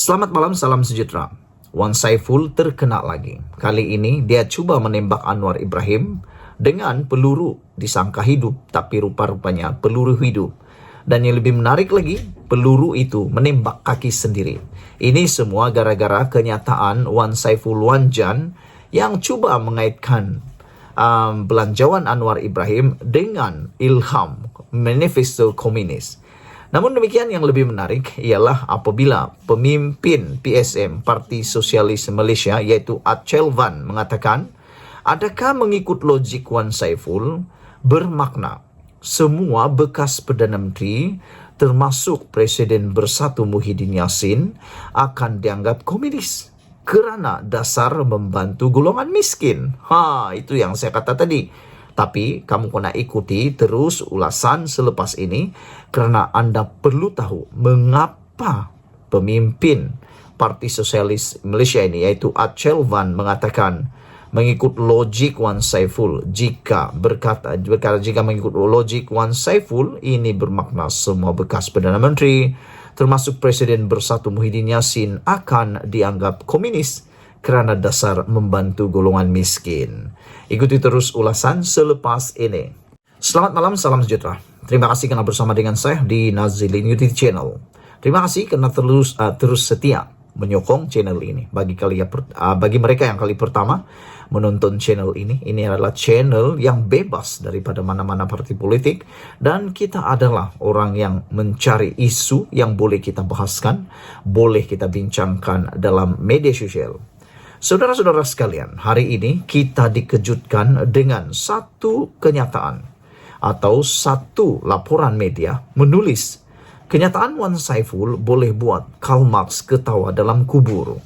Selamat malam, salam sejahtera. Wan Saiful terkena lagi. Kali ini dia coba menembak Anwar Ibrahim dengan peluru disangka hidup, tapi rupa-rupanya peluru hidup. Dan yang lebih menarik lagi, peluru itu menembak kaki sendiri. Ini semua gara-gara kenyataan Wan Saiful Wanjan yang coba mengaitkan belanjawan Anwar Ibrahim dengan ilham manifesto komunis. Namun demikian, yang lebih menarik ialah apabila pemimpin PSM Parti Sosialis Malaysia yaitu Acel Van mengatakan, adakah mengikut logik Wan Saiful bermakna semua bekas Perdana Menteri termasuk Presiden Bersatu Muhyiddin Yassin akan dianggap komunis kerana dasar membantu golongan miskin. Itu yang saya kata tadi. Tapi kamu kena ikuti terus ulasan selepas ini kerana anda perlu tahu mengapa pemimpin Parti Sosialis Malaysia ini yaitu Acel Van mengatakan mengikut logik Wan Saiful jika mengikut logik Wan Saiful ini bermakna semua bekas Perdana Menteri termasuk Presiden Bersatu Muhyiddin Yassin akan dianggap komunis kerana dasar membantu golongan miskin. Ikuti terus ulasan selepas ini. Selamat malam, salam sejahtera. Terima kasih kerana bersama dengan saya di Nazilin YouTube Channel. Terima kasih kerana terus setia menyokong channel ini. Bagi mereka yang kali pertama menonton channel ini adalah channel yang bebas daripada mana-mana parti politik dan kita adalah orang yang mencari isu yang boleh kita bahaskan, boleh kita bincangkan dalam media sosial. Saudara-saudara sekalian, hari ini kita dikejutkan dengan satu kenyataan atau satu laporan media menulis kenyataan Wan Saiful boleh buat Karl Marx ketawa dalam kubur.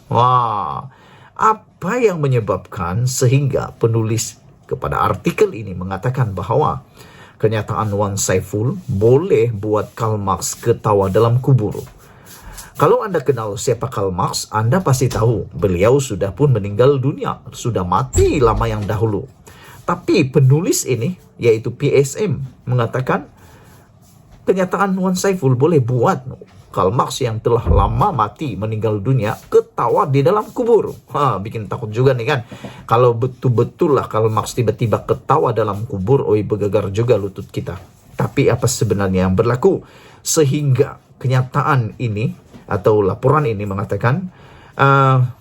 Apa yang menyebabkan sehingga penulis kepada artikel ini mengatakan bahawa kenyataan Wan Saiful boleh buat Karl Marx ketawa dalam kubur? Kalau anda kenal siapa Karl Marx, anda pasti tahu beliau sudah pun meninggal dunia, sudah mati lama yang dahulu. Tapi penulis ini, yaitu PSM, mengatakan kenyataan Wan Saiful boleh buat Karl Marx yang telah lama mati meninggal dunia ketawa di dalam kubur. Bikin takut juga nih kan. Kalau betul-betul lah Karl Marx tiba-tiba ketawa dalam kubur, bergegar juga lutut kita. Tapi apa sebenarnya yang berlaku sehingga kenyataan ini atau laporan ini mengatakan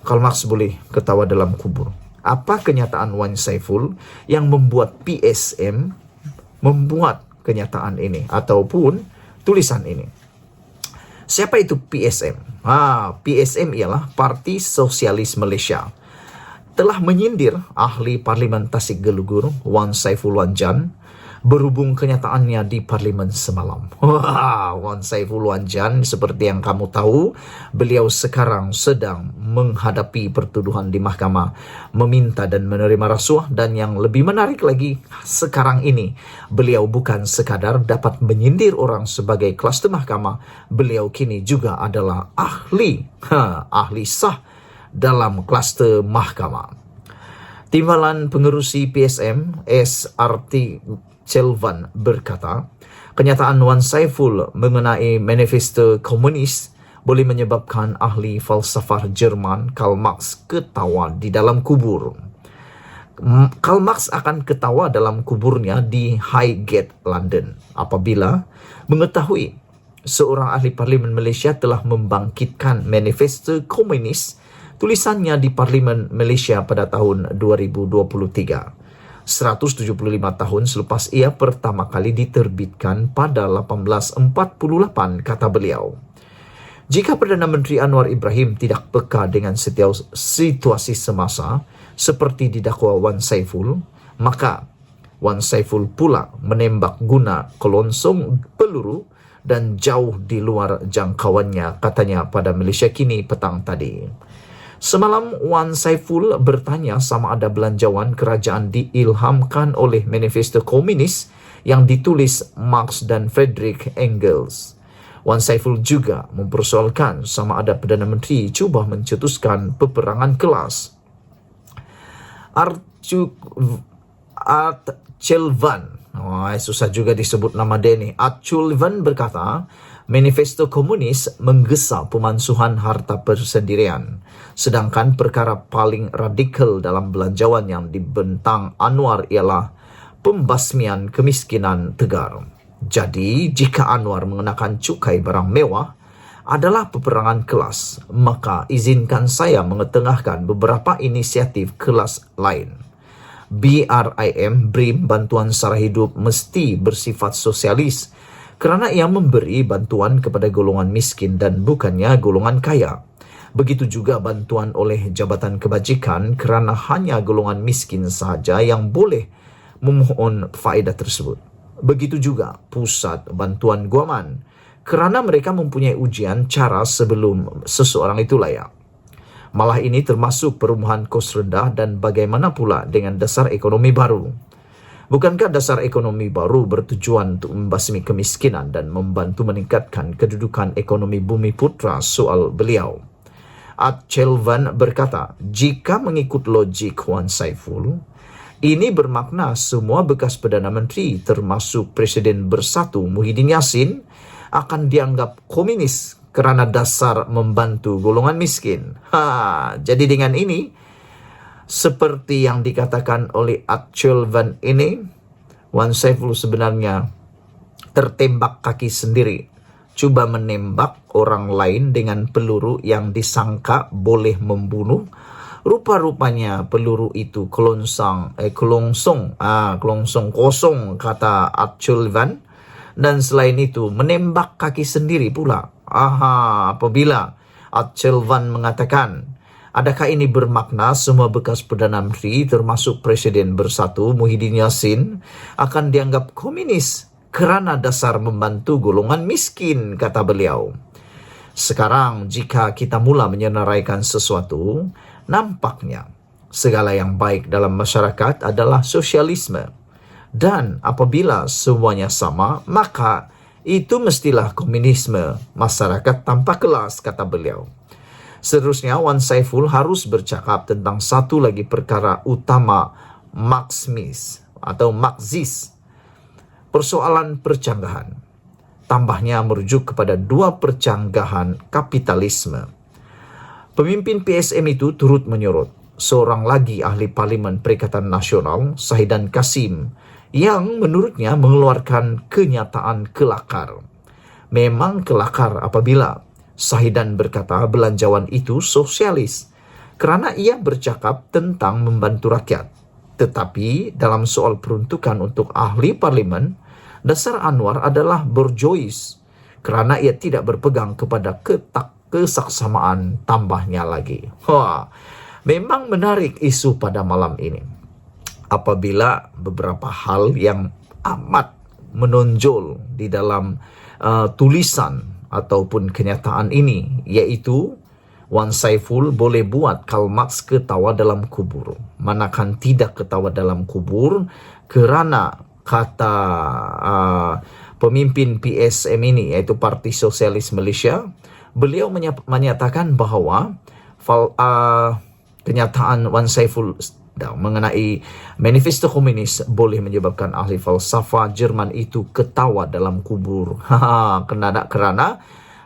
Karl Marx boleh ketawa dalam kubur? Apa kenyataan Wan Saiful yang membuat PSM membuat kenyataan ini ataupun tulisan ini? Siapa itu PSM? PSM ialah Parti Sosialis Malaysia. Telah menyindir ahli Parlimen Tasik Gelugur Wan Saiful Wanjan berhubung kenyataannya di parlimen semalam. Wan Saiful Wanjan, seperti yang kamu tahu, beliau sekarang sedang menghadapi pertuduhan di mahkamah, meminta dan menerima rasuah, dan yang lebih menarik lagi, sekarang ini beliau bukan sekadar dapat menyindir orang sebagai kluster mahkamah, beliau kini juga adalah ahli sah dalam kluster mahkamah. Timbalan pengerusi PSM SRT Celvan berkata, kenyataan Wan Saiful mengenai manifesto komunis boleh menyebabkan ahli falsafah Jerman Karl Marx ketawa di dalam kubur. Karl Marx akan ketawa dalam kuburnya di Highgate, London, apabila mengetahui seorang ahli parlimen Malaysia telah membangkitkan manifesto komunis tulisannya di Parlimen Malaysia pada tahun 2023. 175 tahun selepas ia pertama kali diterbitkan pada 1848, kata beliau. Jika Perdana Menteri Anwar Ibrahim tidak peka dengan setiap situasi semasa seperti didakwa Wan Saiful, maka Wan Saiful pula menembak guna kelonsong peluru dan jauh di luar jangkauannya, katanya pada Malaysia Kini petang tadi. Semalam Wan Saiful bertanya sama ada belanjawan kerajaan diilhamkan oleh manifesto komunis yang ditulis Marx dan Friedrich Engels. Wan Saiful juga mempersoalkan sama ada Perdana Menteri cuba mencetuskan peperangan kelas. Acel Van, susah juga disebut nama dia ni. Acel Van berkata, Manifesto Komunis menggesa pemansuhan harta persendirian, sedangkan perkara paling radikal dalam belanjawan yang dibentang Anwar ialah pembasmian kemiskinan tegar. Jadi, jika Anwar mengenakan cukai barang mewah adalah peperangan kelas, maka izinkan saya mengetengahkan beberapa inisiatif kelas lain. BRIM, BRIM, Bantuan Sara Hidup, mesti bersifat sosialis kerana ia memberi bantuan kepada golongan miskin dan bukannya golongan kaya. Begitu juga bantuan oleh Jabatan Kebajikan kerana hanya golongan miskin sahaja yang boleh memohon faedah tersebut. Begitu juga pusat bantuan guaman kerana mereka mempunyai ujian cara sebelum seseorang itu layak. Malah ini termasuk perumahan kos rendah dan bagaimana pula dengan dasar ekonomi baru. Bukankah dasar ekonomi baru bertujuan untuk membasmi kemiskinan dan membantu meningkatkan kedudukan ekonomi bumi putra? Soal beliau. Chelvan berkata, jika mengikut logik Wan Saiful, ini bermakna semua bekas Perdana Menteri termasuk Presiden Bersatu Muhyiddin Yassin akan dianggap komunis kerana dasar membantu golongan miskin. Jadi dengan ini, seperti yang dikatakan oleh Chelvan ini, Wan Saiful sebenarnya tertembak kaki sendiri. Cuba menembak orang lain dengan peluru yang disangka boleh membunuh. Rupa-rupanya peluru itu kelongsong kosong, kata Chelvan. Dan selain itu menembak kaki sendiri pula. Apabila Chelvan mengatakan, adakah ini bermakna semua bekas Perdana Menteri termasuk Presiden Bersatu Muhyiddin Yassin akan dianggap komunis kerana dasar membantu golongan miskin, kata beliau. Sekarang jika kita mula menyenaraikan sesuatu, nampaknya segala yang baik dalam masyarakat adalah sosialisme. Dan apabila semuanya sama, maka itu mestilah komunisme, masyarakat tanpa kelas, kata beliau. Seterusnya, Wan Saiful harus bercakap tentang satu lagi perkara utama Marxis, persoalan percanggahan. Tambahnya merujuk kepada dua percanggahan kapitalisme. Pemimpin PSM itu turut menyorot seorang lagi ahli Parlimen Perikatan Nasional, Sahidan Kasim, yang menurutnya mengeluarkan kenyataan kelakar. Memang kelakar apabila Sahidan berkata belanjawan itu sosialis kerana ia bercakap tentang membantu rakyat. Tetapi dalam soal peruntukan untuk ahli parlimen, dasar Anwar adalah berjois kerana ia tidak berpegang kepada kesaksamaan, tambahnya lagi. Memang menarik isu pada malam ini. Apabila beberapa hal yang amat menonjol di dalam tulisan ataupun kenyataan ini, yaitu Wan Saiful boleh buat Karl Marx ketawa dalam kubur. Manakan tidak ketawa dalam kubur kerana kata pemimpin PSM ini, iaitu Parti Sosialis Malaysia, beliau menyatakan bahawa kenyataan Wan Saiful mengenai manifesto komunis boleh menyebabkan ahli falsafah Jerman itu ketawa dalam kubur. Kerana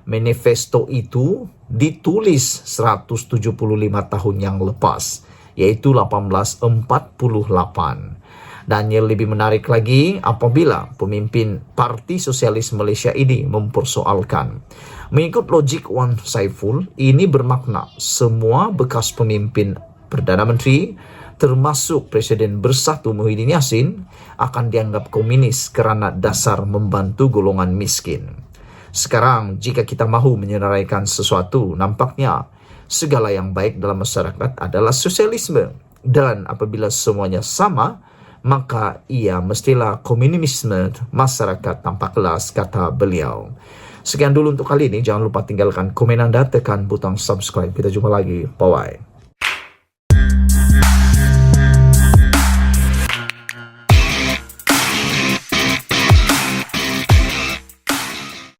manifesto itu ditulis 175 tahun yang lepas, yaitu 1848. Dan yang lebih menarik lagi, apabila pemimpin Parti Sosialis Malaysia ini mempersoalkan, mengikut logik Wan Saiful, ini bermakna semua bekas pemimpin Perdana Menteri termasuk Presiden Bersatu Muhyiddin Yassin akan dianggap komunis kerana dasar membantu golongan miskin. Sekarang, jika kita mahu menyenaraikan sesuatu, nampaknya segala yang baik dalam masyarakat adalah sosialisme. Dan apabila semuanya sama, maka ia mestilah komunisme, masyarakat tanpa kelas, kata beliau. Sekian dulu untuk kali ini. Jangan lupa tinggalkan komen anda, tekan butang subscribe. Kita jumpa lagi. Bye-bye.